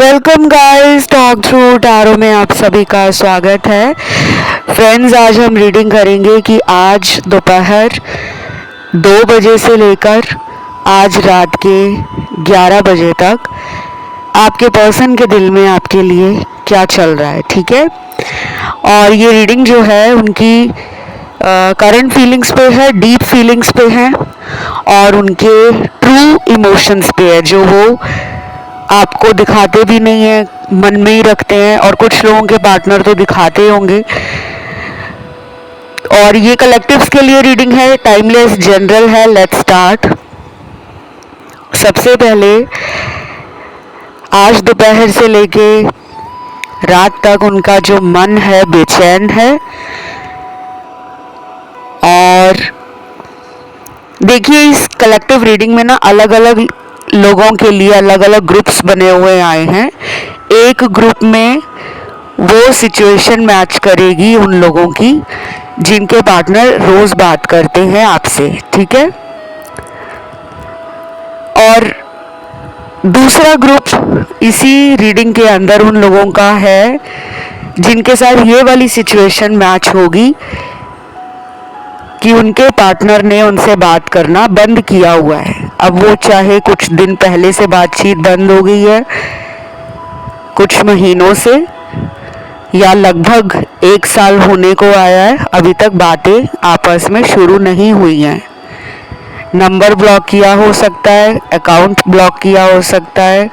Welcome guys, talk through tarot में आप सभी का स्वागत है। फ्रेंड्स, आज हम रीडिंग करेंगे कि आज दोपहर 2 बजे से लेकर आज रात के 11 बजे तक आपके पर्सन के दिल में आपके लिए क्या चल रहा है, ठीक है। और ये रीडिंग जो है उनकी करंट फीलिंग्स पे है, डीप फीलिंग्स पे है और उनके ट्रू इमोशंस पे है, जो वो आपको दिखाते भी नहीं है, मन में ही रखते हैं। और कुछ लोगों के पार्टनर तो दिखाते होंगे। और ये कलेक्टिव्स के लिए रीडिंग है, टाइमलेस जनरल है। Let's start. सबसे पहले आज दोपहर से लेके रात तक उनका जो मन है बेचैन है। और देखिए, इस कलेक्टिव रीडिंग में ना अलग अलग लोगों के लिए अलग अलग ग्रुप्स बने हुए आए हैं। एक ग्रुप में वो सिचुएशन मैच करेगी उन लोगों की जिनके पार्टनर रोज बात करते हैं आपसे, ठीक है। और दूसरा ग्रुप इसी रीडिंग के अंदर उन लोगों का है जिनके साथ ये वाली सिचुएशन मैच होगी कि उनके पार्टनर ने उनसे बात करना बंद किया हुआ है। अब वो चाहे कुछ दिन पहले से बातचीत बंद हो गई है, कुछ महीनों से, या लगभग 1 साल होने को आया है, अभी तक बातें आपस में शुरू नहीं हुई हैं। नंबर ब्लॉक किया हो सकता है, अकाउंट ब्लॉक किया हो सकता है,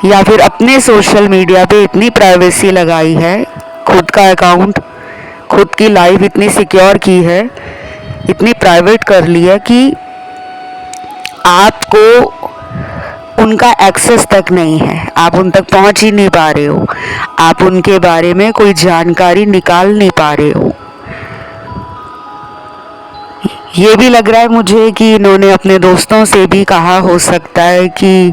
या फिर अपने सोशल मीडिया पे इतनी प्राइवेसी लगाई है, खुद का अकाउंट, खुद की लाइफ इतनी सिक्योर की है, इतनी प्राइवेट कर ली है कि आपको उनका एक्सेस तक नहीं है, आप उन तक पहुंच ही नहीं पा रहे हो, आप उनके बारे में कोई जानकारी निकाल नहीं पा रहे हो। ये भी लग रहा है मुझे कि इन्होंने अपने दोस्तों से भी कहा हो सकता है कि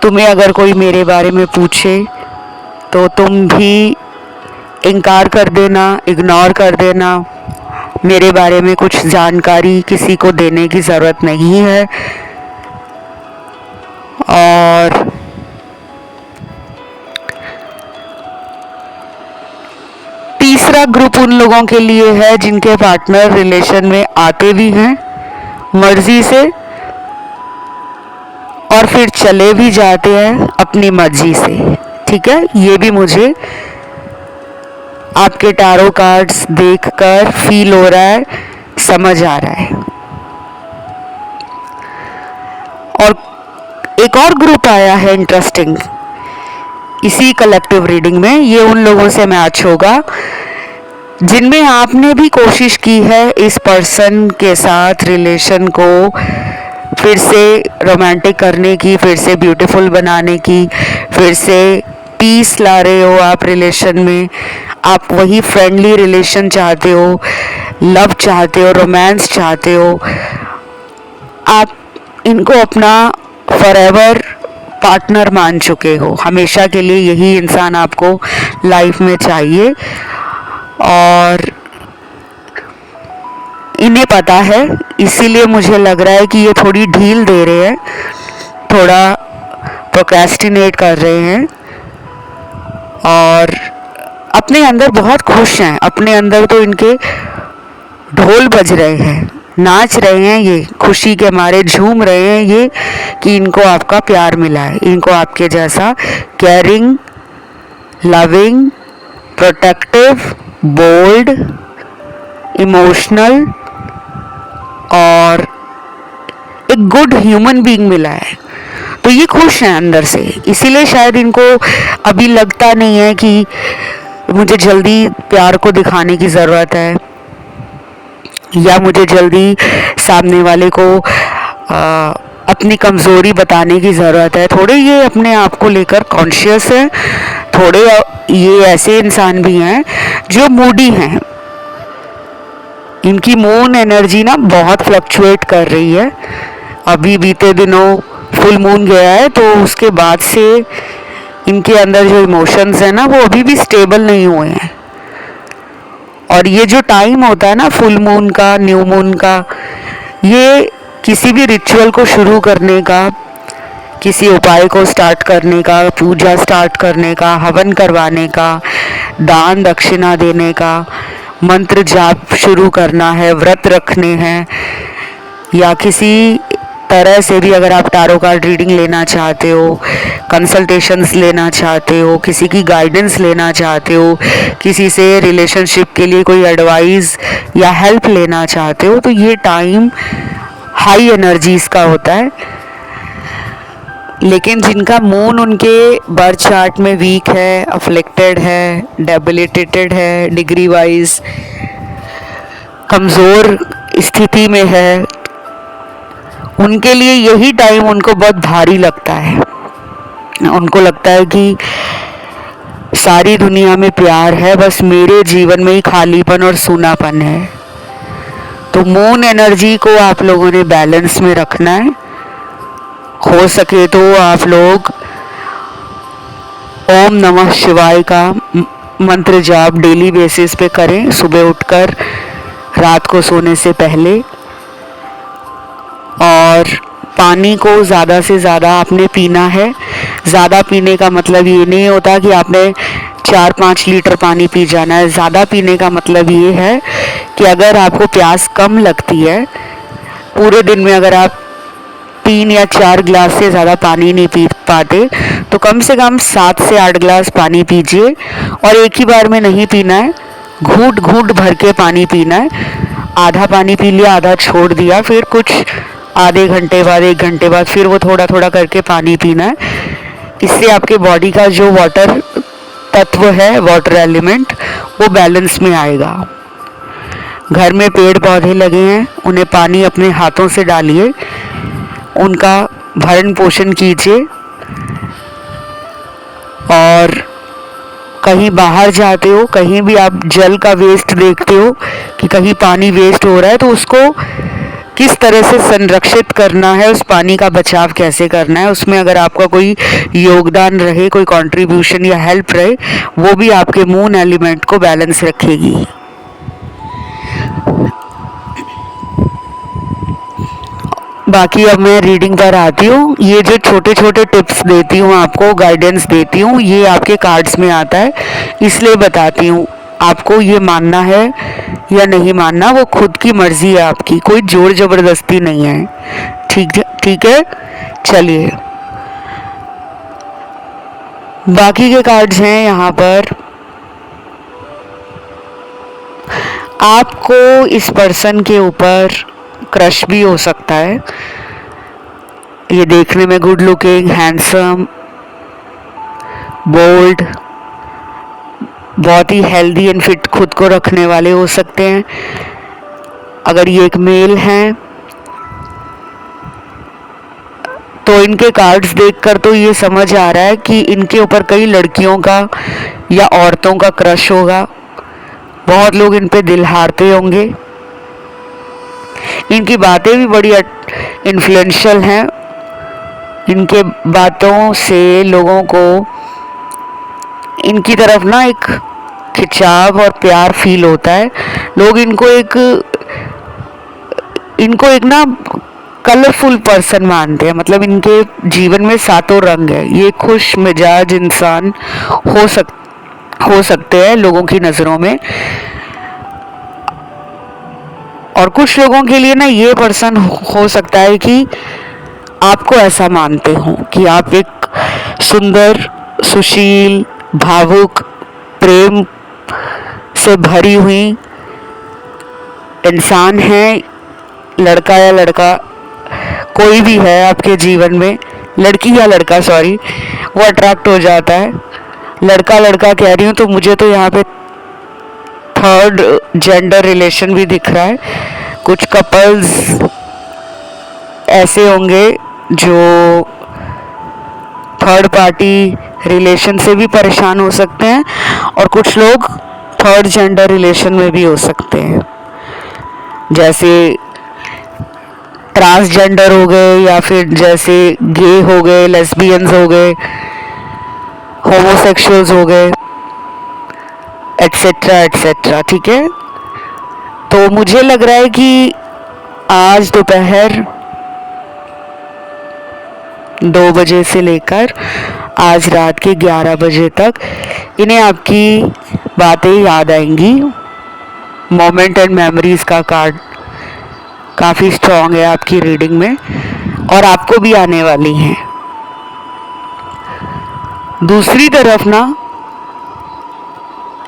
तुम्हें अगर कोई मेरे बारे में पूछे तो तुम भी इनकार कर देना, इग्नोर कर देना, मेरे बारे में कुछ जानकारी किसी को देने की ज़रूरत नहीं है। और तीसरा ग्रुप उन लोगों के लिए है जिनके पार्टनर रिलेशन में आते भी हैं मर्जी से और फिर चले भी जाते हैं अपनी मर्जी से, ठीक है। ये भी मुझे आपके टैरो कार्ड्स देखकर फील हो रहा है, समझ आ रहा है। और एक और ग्रुप आया है इंटरेस्टिंग इसी कलेक्टिव रीडिंग में। ये उन लोगों से मैच होगा जिनमें आपने भी कोशिश की है इस पर्सन के साथ रिलेशन को फिर से रोमांटिक करने की, फिर से ब्यूटीफुल बनाने की, फिर से पीस ला रहे हो आप रिलेशन में। आप वही फ्रेंडली रिलेशन चाहते हो, लव चाहते हो, रोमांस चाहते हो। आप इनको अपना फॉरएवर पार्टनर मान चुके हो, हमेशा के लिए यही इंसान आपको लाइफ में चाहिए। और इन्हें पता है, इसीलिए मुझे लग रहा है कि ये थोड़ी ढील दे रहे हैं, थोड़ा प्रोक्रेस्टिनेट कर रहे हैं और अपने अंदर बहुत खुश हैं। अपने अंदर तो इनके ढोल बज रहे हैं, नाच रहे हैं, ये खुशी के मारे झूम रहे हैं ये कि इनको आपका प्यार मिला है, इनको आपके जैसा caring, loving, protective, bold, emotional और एक गुड ह्यूमन बीइंग मिला है। तो ये खुश हैं अंदर से, इसीलिए शायद इनको अभी लगता नहीं है कि मुझे जल्दी प्यार को दिखाने की ज़रूरत है या मुझे जल्दी सामने वाले को अपनी कमज़ोरी बताने की ज़रूरत है। थोड़े ये अपने आप को लेकर कॉन्शियस हैं, थोड़े ये ऐसे इंसान भी हैं जो मूडी हैं। इनकी मून एनर्जी ना बहुत फ्लक्चुएट कर रही है। अभी बीते दिनों फुल मून गया है, तो उसके बाद से इनके अंदर जो इमोशंस हैं ना वो अभी भी स्टेबल नहीं हुए हैं। और ये जो टाइम होता है ना फुल मून का, न्यू मून का, ये किसी भी रिचुअल को शुरू करने का, किसी उपाय को स्टार्ट करने का, पूजा स्टार्ट करने का, हवन करवाने का, दान दक्षिणा देने का, मंत्र जाप शुरू करना है, व्रत रखने हैं, या किसी तरह से भी अगर आप टैरो कार्ड रीडिंग लेना चाहते हो, कंसल्टेशंस लेना चाहते हो, किसी की गाइडेंस लेना चाहते हो, किसी से रिलेशनशिप के लिए कोई एडवाइस या हेल्प लेना चाहते हो, तो ये टाइम हाई एनर्जीज का होता है। लेकिन जिनका मून उनके बर्थ चार्ट में वीक है, अफ्लिक्टेड है, डेबिलिटेटेड है, डिग्री वाइज कमज़ोर स्थिति में है, उनके लिए यही टाइम उनको बहुत भारी लगता है। उनको लगता है कि सारी दुनिया में प्यार है, बस मेरे जीवन में ही खालीपन और सूनापन है। तो मून एनर्जी को आप लोगों ने बैलेंस में रखना है। हो सके तो आप लोग ओम नमः शिवाय का मंत्र जाप डेली बेसिस पे करें, सुबह उठकर, रात को सोने से पहले। और पानी को ज़्यादा से ज़्यादा आपने पीना है। ज़्यादा पीने का मतलब ये नहीं होता कि आपने 4-5 लीटर पानी पी जाना है। ज़्यादा पीने का मतलब ये है कि अगर आपको प्यास कम लगती है, पूरे दिन में अगर आप 3 या 4 गिलास से ज़्यादा पानी नहीं पी पाते, तो कम से कम 7 से 8 गिलास पानी पीजिए। और एक ही बार में नहीं पीना है, घूंट घूंट भर के पानी पीना है। आधा पानी पी लिया, आधा छोड़ दिया, फिर कुछ आधे घंटे बाद, 1 घंटे बाद फिर वो थोड़ा थोड़ा करके पानी पीना है। इससे आपके बॉडी का जो वाटर तत्व है, वाटर एलिमेंट, वो बैलेंस में आएगा। घर में पेड़ पौधे लगे हैं, उन्हें पानी अपने हाथों से डालिए, उनका भरण पोषण कीजिए। और कहीं बाहर जाते हो, कहीं भी आप जल का वेस्ट देखते हो कि कहीं पानी वेस्ट हो रहा है, तो उसको किस तरह से संरक्षित करना है, उस पानी का बचाव कैसे करना है, उसमें अगर आपका कोई योगदान रहे, कोई कंट्रीब्यूशन या हेल्प रहे, वो भी आपके मून एलिमेंट को बैलेंस रखेगी। बाकी अब मैं रीडिंग पर आती हूँ। ये जो छोटे छोटे टिप्स देती हूँ आपको, गाइडेंस देती हूँ, ये आपके कार्ड्स में आता है, इसलिए बताती हूँ। आपको ये मानना है या नहीं मानना, वो खुद की मर्जी है आपकी, कोई जोर जबरदस्ती नहीं है। ठीक है। चलिए, बाकी के कार्ड्स हैं यहाँ पर। आपको इस पर्सन के ऊपर क्रश भी हो सकता है। ये देखने में गुड लुकिंग, हैंडसम, बोल्ड, बहुत ही हेल्दी एंड फिट खुद को रखने वाले हो सकते हैं। अगर ये एक मेल हैं तो इनके कार्ड्स देखकर तो ये समझ आ रहा है कि इनके ऊपर कई लड़कियों का या औरतों का क्रश होगा। बहुत लोग इन पे दिल हारते होंगे। इनकी बातें भी बड़ी इन्फ्लुएंशियल हैं। इनके बातों से लोगों को इनकी तरफ ना एक खिंचाव और प्यार फील होता है। लोग इनको एक ना कलरफुल पर्सन मानते हैं। मतलब इनके जीवन में सातों रंग है। ये खुश मिजाज इंसान हो सकते हैं लोगों की नज़रों में। और कुछ लोगों के लिए ना ये पर्सन हो सकता है कि आपको ऐसा मानते हो कि आप एक सुंदर, सुशील, भावुक, प्रेम से भरी हुई इंसान है। लड़का या लड़का कोई भी है आपके जीवन में, लड़की या लड़का सॉरी, वो अट्रैक्ट हो जाता है। लड़का लड़का कह रही हूँ तो मुझे तो यहाँ पे थर्ड जेंडर रिलेशन भी दिख रहा है। कुछ कपल्स ऐसे होंगे जो थर्ड पार्टी रिलेशन से भी परेशान हो सकते हैं, और कुछ लोग थर्ड जेंडर रिलेशन में भी हो सकते हैं, जैसे ट्रांसजेंडर हो गए, या फिर जैसे गे हो गए, लेस्बियंस हो गए, होमोसेक्सुअल्स हो गए, एटसेट्रा एटसेट्रा। ठीक है। तो मुझे लग रहा है कि आज दोपहर 2 बजे से लेकर आज रात के 11 बजे तक इन्हें आपकी बातें याद आएंगी। मोमेंट एंड मेमोरीज का कार्ड काफ़ी स्ट्रॉन्ग है आपकी रीडिंग में और आपको भी आने वाली हैं। दूसरी तरफ ना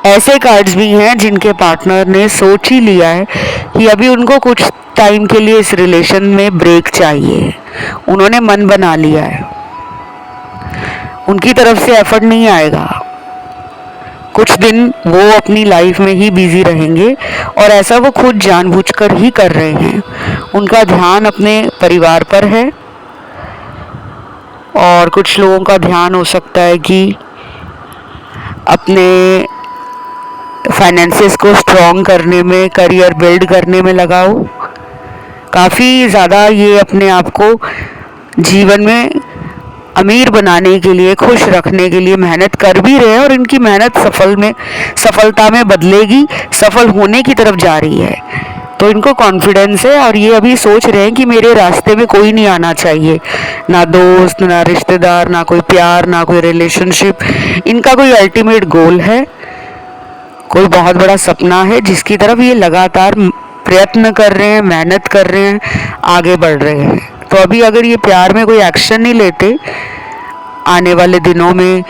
ऐसे कार्ड्स भी हैं जिनके पार्टनर ने सोच ही लिया है कि अभी उनको कुछ टाइम के लिए इस रिलेशन में ब्रेक चाहिए। उन्होंने मन बना लिया है, उनकी तरफ से एफर्ट नहीं आएगा। कुछ दिन वो अपनी लाइफ में ही बिजी रहेंगे और ऐसा वो खुद जानबूझकर ही कर रहे हैं। उनका ध्यान अपने परिवार पर है और कुछ लोगों का ध्यान हो सकता है कि अपने फाइनेंसेस को स्ट्रॉन्ग करने में, करियर बिल्ड करने में लगाओ। काफ़ी ज़्यादा ये अपने आप को जीवन में अमीर बनाने के लिए, खुश रखने के लिए मेहनत कर भी रहे हैं और इनकी मेहनत सफलता में बदलेगी, सफल होने की तरफ जा रही है। तो इनको कॉन्फिडेंस है और ये अभी सोच रहे हैं कि मेरे रास्ते में कोई नहीं आना चाहिए, ना दोस्त, ना रिश्तेदार, ना कोई प्यार, ना कोई रिलेशनशिप। इनका कोई अल्टीमेट गोल है, कोई बहुत बड़ा सपना है जिसकी तरफ ये लगातार प्रयत्न कर रहे हैं, मेहनत कर रहे हैं, आगे बढ़ रहे हैं। तो अभी अगर ये प्यार में कोई एक्शन नहीं लेते आने वाले दिनों में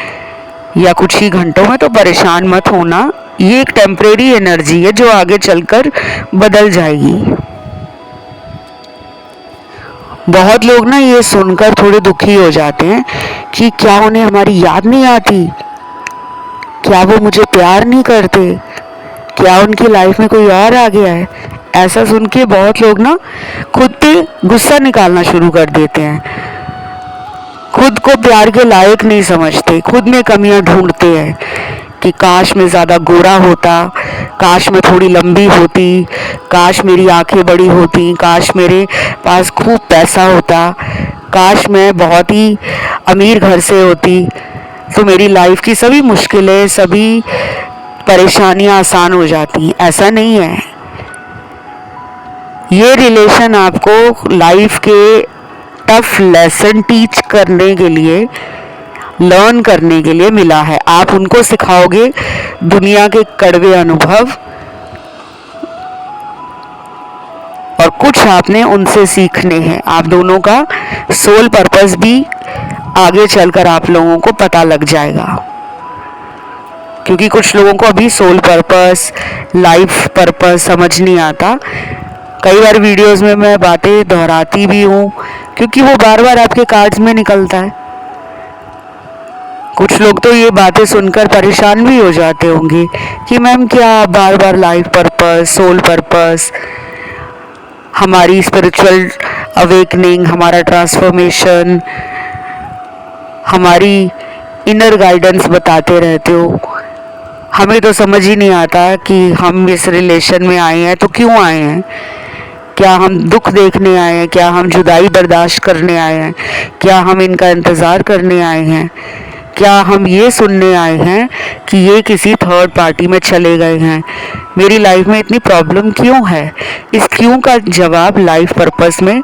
या कुछ ही घंटों में, तो परेशान मत होना। ये एक टेम्परेरी एनर्जी है जो आगे चलकर बदल जाएगी। बहुत लोग ना ये सुनकर थोड़े दुखी हो जाते हैं कि क्या उन्हें हमारी याद नहीं आती, क्या वो मुझे प्यार नहीं करते, क्या उनकी लाइफ में कोई और आ गया है। ऐसा सुन के बहुत लोग ना खुद पे गुस्सा निकालना शुरू कर देते हैं, खुद को प्यार के लायक नहीं समझते, खुद में कमियां ढूंढते हैं कि काश मैं ज़्यादा गोरा होता, काश मैं थोड़ी लंबी होती, काश मेरी आंखें बड़ी होती, काश मेरे पास खूब पैसा होता, काश मैं बहुत ही अमीर घर से होती तो मेरी लाइफ की सभी मुश्किलें, सभी परेशानियां आसान हो जाती। ऐसा नहीं है। ये रिलेशन आपको लाइफ के टफ लेसन टीच करने के लिए, लर्न करने के लिए मिला है। आप उनको सिखाओगे दुनिया के कड़वे अनुभव और कुछ आपने उनसे सीखने हैं। आप दोनों का सोल पर्पस भी आगे चलकर आप लोगों को पता लग जाएगा, क्योंकि कुछ लोगों को अभी सोल पर्पस, लाइफ पर्पस समझ नहीं आता। कई बार वीडियोस में मैं बातें दोहराती भी हूँ क्योंकि वो बार बार आपके कार्ड्स में निकलता है। कुछ लोग तो ये बातें सुनकर परेशान भी हो जाते होंगे कि मैम क्या बार बार लाइफ पर्पस, सोल पर्पस, हमारी स्पिरिचुअल अवेकनिंग, हमारा ट्रांसफॉर्मेशन, हमारी इनर गाइडेंस बताते रहते हो। हमें तो समझ ही नहीं आता कि हम इस रिलेशन में आए हैं तो क्यों आए हैं। क्या हम दुख देखने आए हैं, क्या हम जुदाई बर्दाश्त करने आए हैं, क्या हम इनका इंतज़ार करने आए हैं, क्या हम ये सुनने आए हैं कि ये किसी थर्ड पार्टी में चले गए हैं। मेरी लाइफ में इतनी प्रॉब्लम क्यों है। इस क्यों का जवाब लाइफ पर्पस में,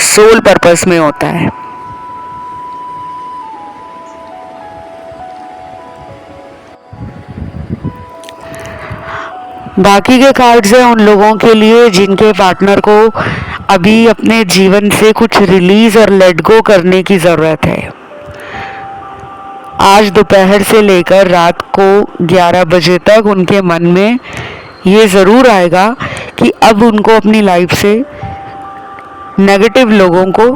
सोल पर्पस में होता है। बाकी के कार्ड्स हैं उन लोगों के लिए जिनके पार्टनर को अभी अपने जीवन से कुछ रिलीज और लेट गो करने की ज़रूरत है। आज दोपहर से लेकर रात को 11 बजे तक उनके मन में ये ज़रूर आएगा कि अब उनको अपनी लाइफ से नेगेटिव लोगों को,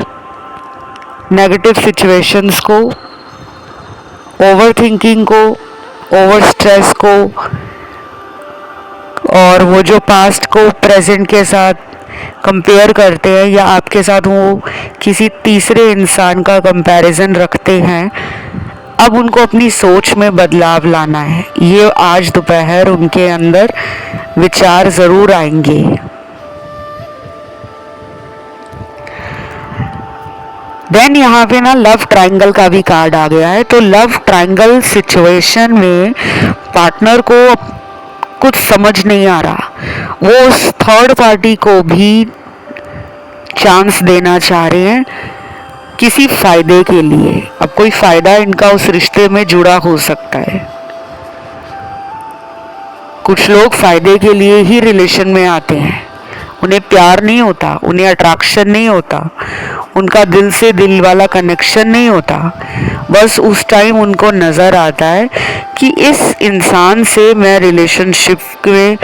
नेगेटिव सिचुएशंस को, ओवर थिंकिंग को, ओवर स्ट्रेस को और वो जो पास्ट को प्रेजेंट के साथ कंपेयर करते हैं या आपके साथ वो किसी तीसरे इंसान का कंपैरिजन रखते हैं, अब उनको अपनी सोच में बदलाव लाना है। ये आज दोपहर उनके अंदर विचार ज़रूर आएंगे। देन यहाँ पे ना लव ट्रायंगल का भी कार्ड आ गया है। तो लव ट्रायंगल सिचुएशन में पार्टनर को कुछ समझ नहीं आ रहा, वो उस थर्ड पार्टी को भी चांस देना चाह रहे हैं किसी फायदे के लिए। अब कोई फायदा इनका उस रिश्ते में जुड़ा हो सकता है। कुछ लोग फायदे के लिए ही रिलेशन में आते हैं, उन्हें प्यार नहीं होता, उन्हें अट्रैक्शन नहीं होता, उनका दिल से दिल वाला कनेक्शन नहीं होता। बस उस टाइम उनको नज़र आता है कि इस इंसान से मैं रिलेशनशिप में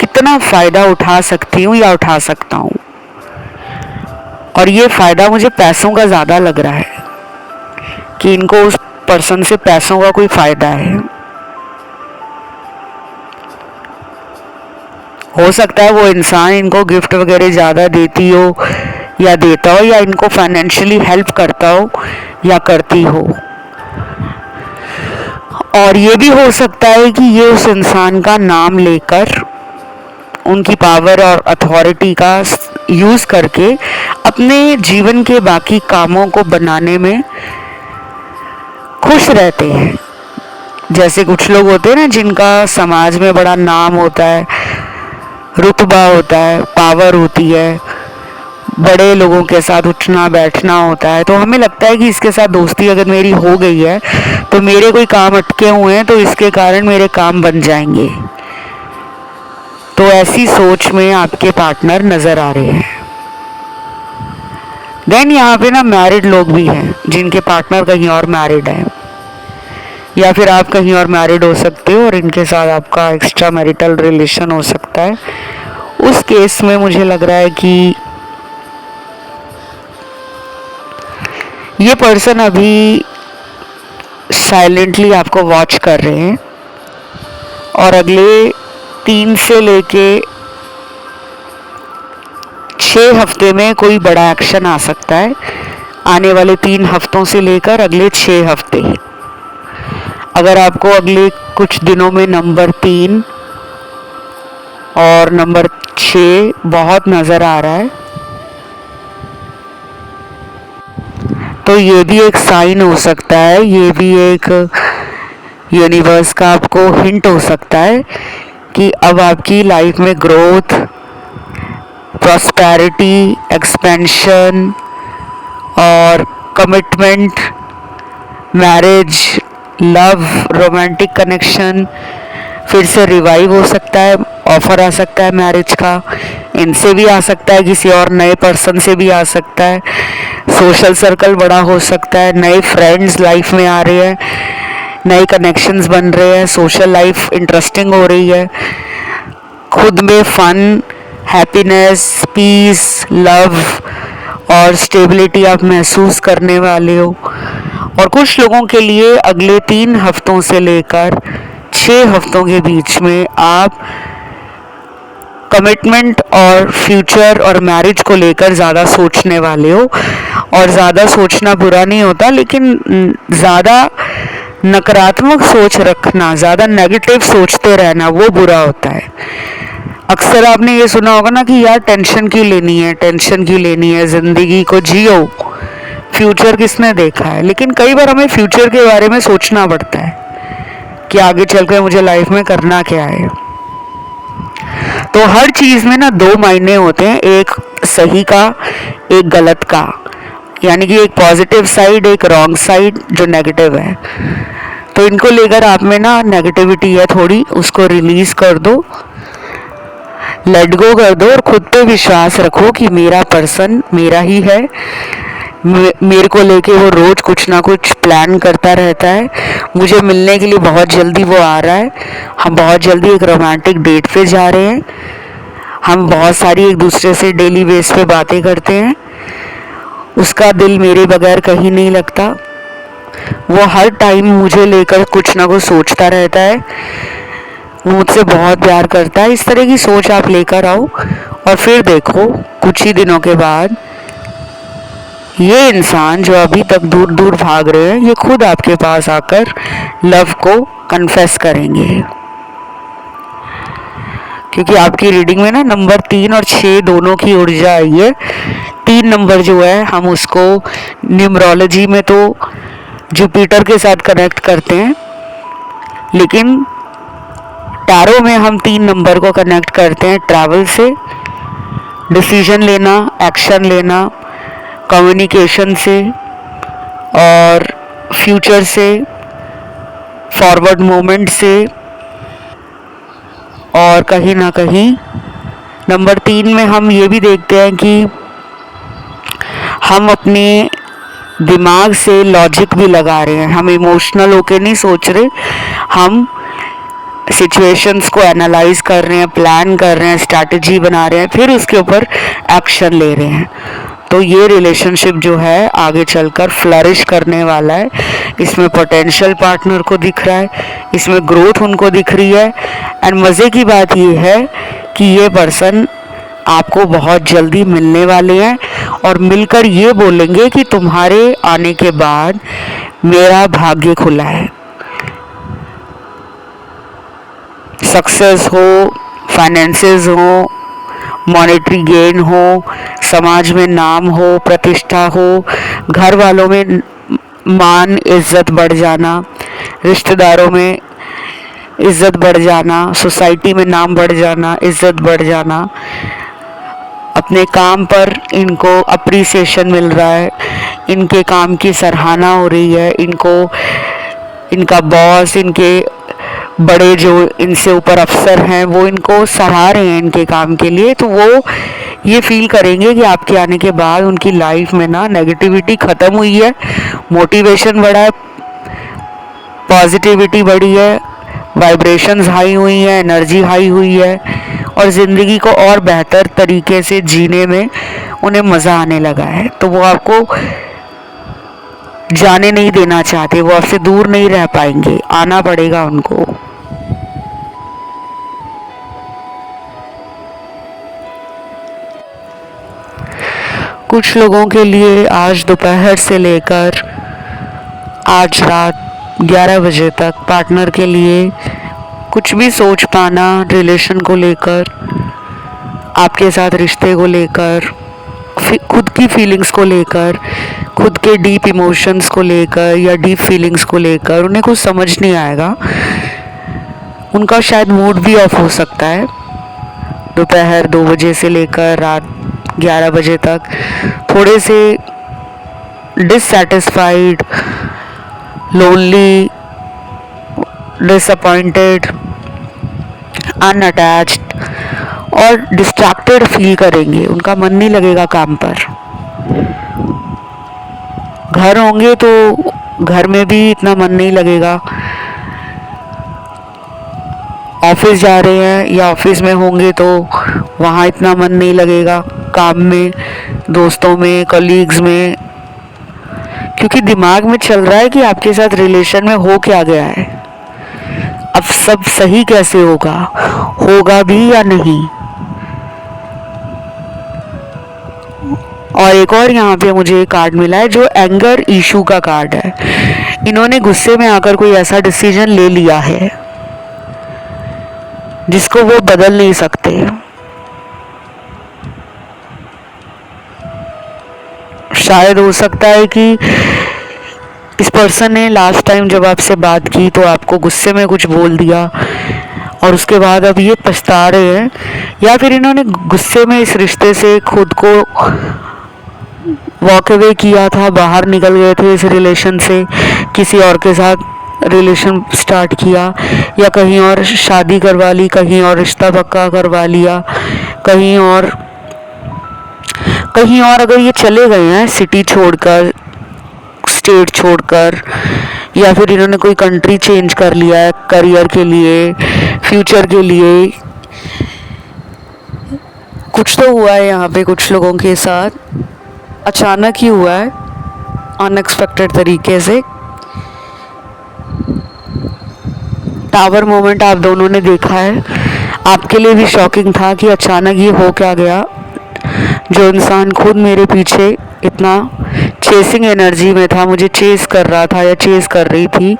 कितना फ़ायदा उठा सकती हूँ या उठा सकता हूँ, और ये फ़ायदा मुझे पैसों का ज़्यादा लग रहा है कि इनको उस पर्सन से पैसों का कोई फ़ायदा है। हो सकता है वो इंसान इनको गिफ्ट वगैरह ज़्यादा देती हो या देता हो, या इनको फाइनेंशियली हेल्प करता हो या करती हो। और ये भी हो सकता है कि ये उस इंसान का नाम लेकर उनकी पावर और अथॉरिटी का यूज़ करके अपने जीवन के बाकी कामों को बनाने में खुश रहते हैं। जैसे कुछ लोग होते हैं ना, जिनका समाज में बड़ा नाम होता है, रुतबा होता है, पावर होती है, बड़े लोगों के साथ उठना बैठना होता है, तो हमें लगता है कि इसके साथ दोस्ती अगर मेरी हो गई है तो मेरे कोई काम अटके हुए हैं तो इसके कारण मेरे काम बन जाएंगे। तो ऐसी सोच में आपके पार्टनर नज़र आ रहे हैं। देन यहाँ पे ना मैरिड लोग भी हैं जिनके पार्टनर कहीं और मैरिड है, या फिर आप कहीं और मैरिड हो सकते हो और इनके साथ आपका एक्स्ट्रा मैरिटल रिलेशन हो सकता है। उस केस में मुझे लग रहा है कि ये पर्सन अभी साइलेंटली आपको वॉच कर रहे हैं, और अगले 3 से लेके 6 हफ्ते में कोई बड़ा एक्शन आ सकता है। आने वाले 3 हफ्तों से लेकर अगले 6 हफ्ते। अगर आपको अगले कुछ दिनों में नंबर 3 और नंबर 6 बहुत नज़र आ रहा है, तो ये भी एक साइन हो सकता है, ये भी एक यूनिवर्स का आपको हिंट हो सकता है कि अब आपकी लाइफ में ग्रोथ, प्रॉस्पेरिटी, एक्सपेंशन और commitment, marriage, love, romantic connection फिर से रिवाइव हो सकता है। ऑफर आ सकता है मैरिज का, इनसे भी आ सकता है, किसी और नए पर्सन से भी आ सकता है। सोशल सर्कल बड़ा हो सकता है, नए फ्रेंड्स लाइफ में आ रहे हैं, नए कनेक्शंस बन रहे हैं, सोशल लाइफ इंटरेस्टिंग हो रही है, खुद में फन, हैप्पीनेस, पीस, लव और स्टेबिलिटी आप महसूस करने वाले हो। और कुछ लोगों के लिए अगले 3 हफ्तों से लेकर 6 हफ्तों के बीच में आप कमिटमेंट और फ्यूचर और मैरिज को लेकर ज़्यादा सोचने वाले हो। और ज़्यादा सोचना बुरा नहीं होता, लेकिन ज़्यादा नकारात्मक सोच रखना, ज़्यादा नेगेटिव सोचते रहना, वो बुरा होता है। अक्सर आपने ये सुना होगा ना कि यार टेंशन क्यों लेनी है, टेंशन क्यों लेनी है, ज़िंदगी को जियो, फ्यूचर किसने देखा है। लेकिन कई बार हमें फ्यूचर के बारे में सोचना पड़ता है कि आगे चलकर मुझे लाइफ में करना क्या है। तो हर चीज़ में ना 2 मायने होते हैं, एक सही का, एक गलत का, यानी कि एक पॉजिटिव साइड, एक रॉन्ग साइड जो नेगेटिव है। तो इनको लेकर आप में ना नेगेटिविटी है थोड़ी, उसको रिलीज कर दो, लेट गो कर दो, और खुद पे विश्वास रखो कि मेरा पर्सन मेरा ही है। मेरे को लेके वो रोज कुछ ना कुछ प्लान करता रहता है, मुझे मिलने के लिए बहुत जल्दी वो आ रहा है, हम बहुत जल्दी एक रोमांटिक डेट पे जा रहे हैं, हम बहुत सारी एक दूसरे से डेली बेस पे बातें करते हैं, उसका दिल मेरे बगैर कहीं नहीं लगता, वो हर टाइम मुझे लेकर कुछ ना कुछ सोचता रहता है, वो मुझसे बहुत प्यार करता है। इस तरह की सोच आप लेकर आओ, और फिर देखो कुछ ही दिनों के बाद ये इंसान जो अभी तक दूर दूर भाग रहे हैं, ये खुद आपके पास आकर लव को कन्फेस करेंगे। क्योंकि आपकी रीडिंग में ना नंबर 3 और 6 दोनों की ऊर्जा आई है। 3 नंबर जो है हम उसको न्यूमरोलॉजी में तो जुपिटर के साथ कनेक्ट करते हैं, लेकिन टैरो में हम 3 नंबर को कनेक्ट करते हैं ट्रैवल से, डिसीजन लेना, एक्शन लेना, कम्युनिकेशन से, और फ्यूचर से, फॉरवर्ड मोमेंट से, और कहीं ना कहीं नंबर 3 में हम ये भी देखते हैं कि हम अपने दिमाग से लॉजिक भी लगा रहे हैं। हम इमोशनल होके नहीं सोच रहे, हम सिचुएशंस को एनालाइज कर रहे हैं, प्लान कर रहे हैं, स्ट्रैटेजी बना रहे हैं, फिर उसके ऊपर एक्शन ले रहे हैं। तो ये रिलेशनशिप जो है आगे चलकर फ्लरिश करने वाला है। इसमें पोटेंशियल पार्टनर को दिख रहा है, इसमें ग्रोथ उनको दिख रही है। एंड मज़े की बात ये है कि ये पर्सन आपको बहुत जल्दी मिलने वाले हैं और मिलकर ये बोलेंगे कि तुम्हारे आने के बाद मेरा भाग्य खुला है। सक्सेस हो, फाइनेंसेस हो, मॉनेटरी गेन हो, समाज में नाम हो, प्रतिष्ठा हो, घर वालों में मान इज्जत बढ़ जाना, रिश्तेदारों में इज्जत बढ़ जाना, सोसाइटी में नाम बढ़ जाना, इज्जत बढ़ जाना, अपने काम पर इनको अप्रिसिएशन मिल रहा है, इनके काम की सराहना हो रही है, इनको इनका बॉस, इनके बड़े जो इनसे ऊपर अफसर हैं वो इनको सराह रहे हैं इनके काम के लिए। तो वो ये फील करेंगे कि आपके आने के बाद उनकी लाइफ में ना नेगेटिविटी ख़त्म हुई है, मोटिवेशन बढ़ा है, पॉजिटिविटी बढ़ी है, वाइब्रेशंस हाई हुई है, एनर्जी हाई हुई है और ज़िंदगी को और बेहतर तरीके से जीने में उन्हें मज़ा आने लगा है। तो वो आपको जाने नहीं देना चाहते, वो आपसे दूर नहीं रह पाएंगे, आना पड़ेगा उनको। कुछ लोगों के लिए आज दोपहर से लेकर आज रात 11 बजे तक पार्टनर के लिए कुछ भी सोच पाना रिलेशन को लेकर, आपके साथ रिश्ते को लेकर, खुद की फीलिंग्स को लेकर, खुद के डीप इमोशंस को लेकर या डीप फीलिंग्स को लेकर उन्हें कुछ समझ नहीं आएगा। उनका शायद मूड भी ऑफ हो सकता है दोपहर 2 बजे से लेकर रात 11 बजे तक। थोड़े से डिससैटिस्फाइड, लोनली, डिसअपॉइंटेड, अनअटैच्ड और डिस्ट्रैक्टेड फील करेंगे। उनका मन नहीं लगेगा काम पर। घर होंगे तो घर में भी इतना मन नहीं लगेगा। ऑफिस जा रहे हैं या ऑफिस में होंगे तो वहाँ इतना मन नहीं लगेगा, काम में, दोस्तों में, कलीग्स में, क्योंकि दिमाग में चल रहा है कि आपके साथ रिलेशन में हो क्या गया है, अब सब सही कैसे होगा, होगा भी या नहीं। और एक और यहाँ पे मुझे कार्ड मिला है जो एंगर इशू का कार्ड है। इन्होंने गुस्से में आकर कोई ऐसा डिसीजन ले लिया है जिसको वो बदल नहीं सकते। शायद हो सकता है कि इस पर्सन ने लास्ट टाइम जब आपसे बात की तो आपको गुस्से में कुछ बोल दिया और उसके बाद अब ये पछता रहे हैं, या फिर इन्होंने गुस्से में इस रिश्ते से खुद को वॉक अवे किया था, बाहर निकल गए थे इस रिलेशन से, किसी और के साथ रिलेशन स्टार्ट किया या कहीं और शादी करवा ली, कहीं और रिश्ता पक्का करवा लिया, कहीं और अगर ये चले गए हैं सिटी छोड़कर, स्टेट छोड़कर, या फिर इन्होंने कोई कंट्री चेंज कर लिया है करियर के लिए, फ्यूचर के लिए। कुछ तो हुआ है यहाँ पे कुछ लोगों के साथ, अचानक ही हुआ है, अनएक्सपेक्टेड तरीके से। टावर मोमेंट आप दोनों ने देखा है, आपके लिए भी शॉकिंग था कि अचानक ये हो क्या गया। जो इंसान खुद मेरे पीछे इतना चेसिंग एनर्जी में था, मुझे चेस कर रहा था या चेस कर रही थी,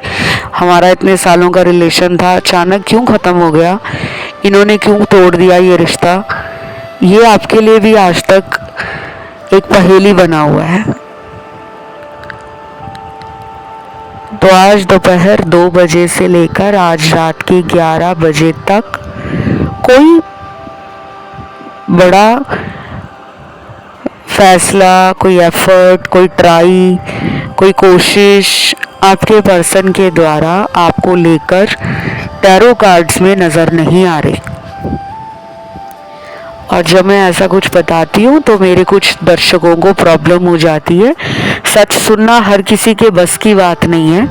हमारा इतने सालों का रिलेशन था, अचानक क्यों ख़त्म हो गया, इन्होंने क्यों तोड़ दिया ये रिश्ता, ये आपके लिए भी आज तक एक पहेली बना हुआ है। तो आज दोपहर 2 बजे से लेकर आज रात के 11 बजे तक कोई बड़ा फैसला, कोई एफर्ट, कोई ट्राई, कोई कोशिश आपके पर्सन के द्वारा आपको लेकर टैरो कार्ड्स में नज़र नहीं आ रही। और जब मैं ऐसा कुछ बताती हूँ तो मेरे कुछ दर्शकों को प्रॉब्लम हो जाती है। सच सुनना हर किसी के बस की बात नहीं है।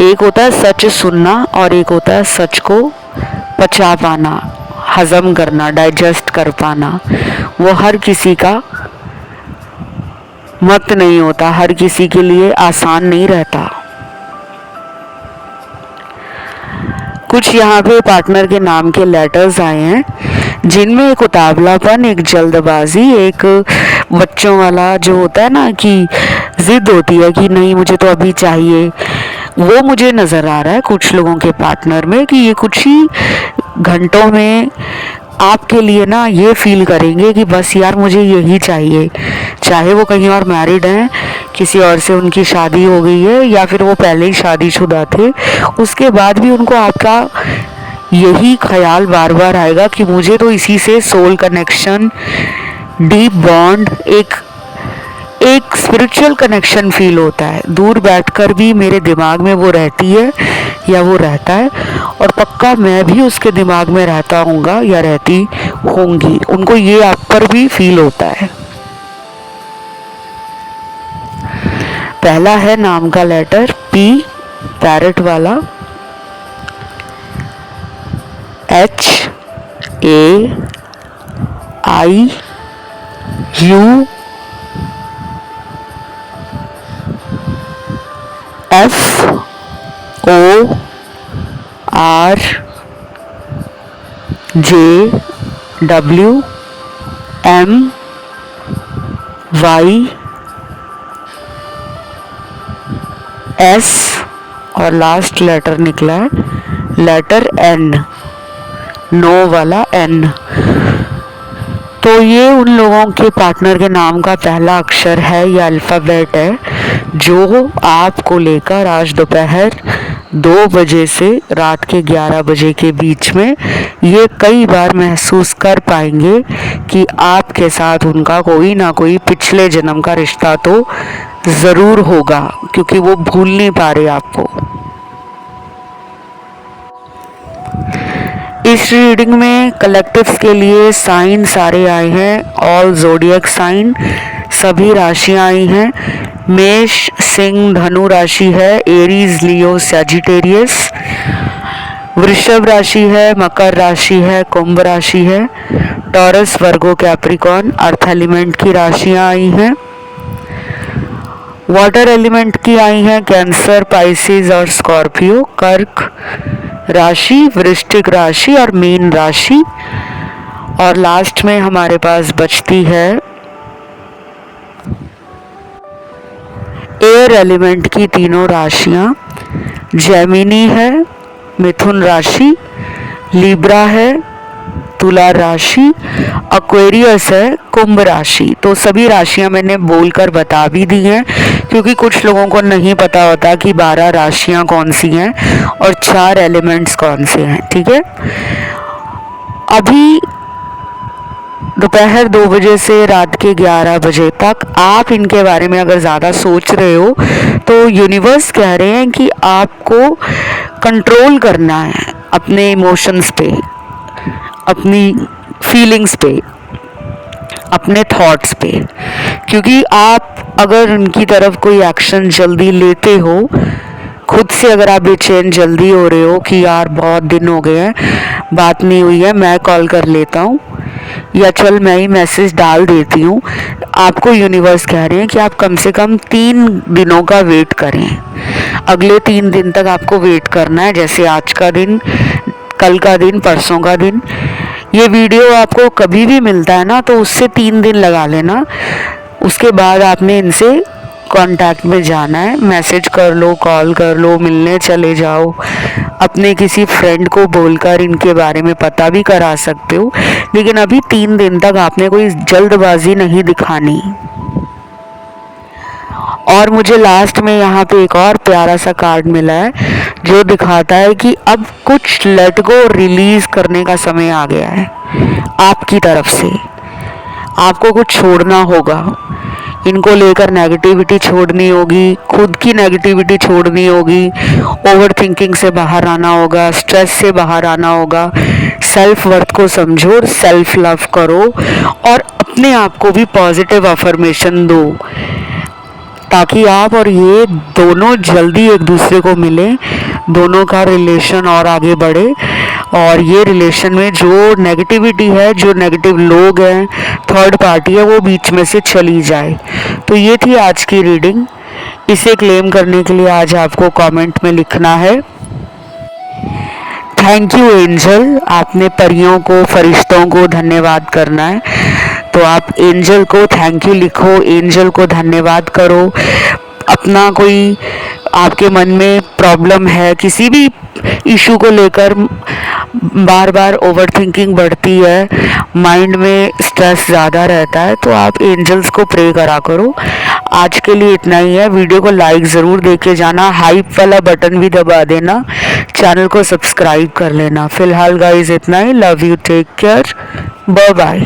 एक होता है सच सुनना और एक होता है सच को पचा पाना, हजम करना, डाइजेस्ट कर पाना। वो हर किसी का मत नहीं होता, हर किसी के लिए आसान नहीं रहता। कुछ यहाँ पे पार्टनर के नाम के लेटर्स आए हैं जिनमें एक उतावलापन, एक जल्दबाजी, एक बच्चों वाला जो होता है ना कि जिद होती है कि नहीं मुझे तो अभी चाहिए, वो मुझे नज़र आ रहा है कुछ लोगों के पार्टनर में कि ये कुछ ही घंटों में आपके लिए ना ये फील करेंगे कि बस यार मुझे यही चाहिए। चाहे वो कहीं और मैरिड हैं, किसी और से उनकी शादी हो गई है या फिर वो पहले ही शादीशुदा थे, उसके बाद भी उनको आपका यही ख्याल बार बार आएगा कि मुझे तो इसी से सोल कनेक्शन, डीप बॉन्ड, एक स्पिरिचुअल कनेक्शन फील होता है। दूर बैठकर भी मेरे दिमाग में वो रहती है या वो रहता है और पक्का मैं भी उसके दिमाग में रहता हूँगा या रहती होंगी। उनको ये आप पर भी फील होता है। पहला है नाम का लेटर पी, पैरट वाला, H A I U F O R J W M Y S और लास्ट लेटर निकला है लेटर N, नो वाला N। तो ये उन लोगों के पार्टनर के नाम का पहला अक्षर है या अल्फ़ाबेट है जो आपको लेकर आज दोपहर 2 बजे से रात के 11 बजे के बीच में ये कई बार महसूस कर पाएंगे कि आपके साथ उनका कोई ना कोई पिछले जन्म का रिश्ता तो ज़रूर होगा, क्योंकि वो भूल नहीं पा रहे आपको। इस रीडिंग में कलेक्टिव्स के लिए साइन सारे आए हैं, ऑल ज़ोडिएक साइन, सभी राशियां आई हैं। मेष, सिंह, धनु राशि है, एरीज, लियो, सैजिटेरियस, वृषभ राशि है, मकर राशि है, कुंभ राशि है, टॉरस, वर्गो, कैप्रिकॉर्न, अर्थ एलिमेंट की राशियां आई हैं। वाटर एलिमेंट की आई हैं कैंसर, पाइसिस और स्कॉर्पियो, कर्क राशि, वृश्चिक राशि और मीन राशि। और लास्ट में हमारे पास बचती है एयर एलिमेंट की तीनों राशियां, जेमिनी है, मिथुन राशि, लिब्रा है, तुला राशि, एक्वेरियस है, कुंभ राशि। तो सभी राशियां मैंने बोलकर बता भी दी हैं, क्योंकि कुछ लोगों को नहीं पता होता कि 12 राशियां कौन सी हैं और 4 एलिमेंट्स कौन से हैं। ठीक है, अभी दोपहर 2 बजे से रात के 11 बजे तक आप इनके बारे में अगर ज़्यादा सोच रहे हो तो यूनिवर्स कह रहे हैं कि आपको कंट्रोल करना है अपने इमोशंस पे, अपनी फीलिंग्स पे, अपने थॉट्स पे, क्योंकि आप अगर उनकी तरफ कोई एक्शन जल्दी लेते हो, खुद से अगर आप बेचैन जल्दी हो रहे हो कि यार बहुत दिन हो गए हैं, बात नहीं हुई है, मैं कॉल कर लेता हूँ या चल मैं ही मैसेज डाल देती हूँ, आपको यूनिवर्स कह रहे हैं कि आप कम से कम 3 दिनों का वेट करें। अगले 3 दिन तक आपको वेट करना है, जैसे आज का दिन, कल का दिन, परसों का दिन। ये वीडियो आपको कभी भी मिलता है ना तो उससे 3 दिन लगा लेना, उसके बाद आपने इनसे कांटेक्ट में जाना है, मैसेज कर लो, कॉल कर लो, मिलने चले जाओ, अपने किसी फ्रेंड को बोलकर इनके बारे में पता भी करा सकते हो, लेकिन अभी 3 दिन तक आपने कोई जल्दबाजी नहीं दिखानी। और मुझे लास्ट में यहाँ पे एक और प्यारा सा कार्ड मिला है जो दिखाता है कि अब कुछ लेट गो, रिलीज करने का समय आ गया है आपकी तरफ से। आपको कुछ छोड़ना होगा, इनको लेकर नेगेटिविटी छोड़नी होगी, खुद की नेगेटिविटी छोड़नी होगी, ओवर थिंकिंग से बाहर आना होगा, स्ट्रेस से बाहर आना होगा। सेल्फ वर्थ को समझो और सेल्फ लव करो और अपने आप को भी पॉजिटिव अफर्मेशन दो, ताकि आप और ये दोनों जल्दी एक दूसरे को मिले, दोनों का रिलेशन और आगे बढ़े और ये रिलेशन में जो नेगेटिविटी है, जो नेगेटिव लोग हैं, थर्ड पार्टी है, वो बीच में से चली जाए। तो ये थी आज की रीडिंग। इसे क्लेम करने के लिए आज आपको कमेंट में लिखना है थैंक यू एंजल। आपने परियों को, फरिश्तों को धन्यवाद करना है, तो आप एंजल को थैंक यू लिखो, एंजल को धन्यवाद करो। अपना कोई आपके मन में प्रॉब्लम है, किसी भी इशू को लेकर बार बार ओवर थिंकिंग बढ़ती है, माइंड में स्ट्रेस ज़्यादा रहता है, तो आप एंजल्स को प्रे करा करो। आज के लिए इतना ही है। वीडियो को लाइक ज़रूर देके जाना, हाइप वाला बटन भी दबा देना, चैनल को सब्सक्राइब कर लेना। फिलहाल गाइस इतना ही। Love you, take care, bye bye.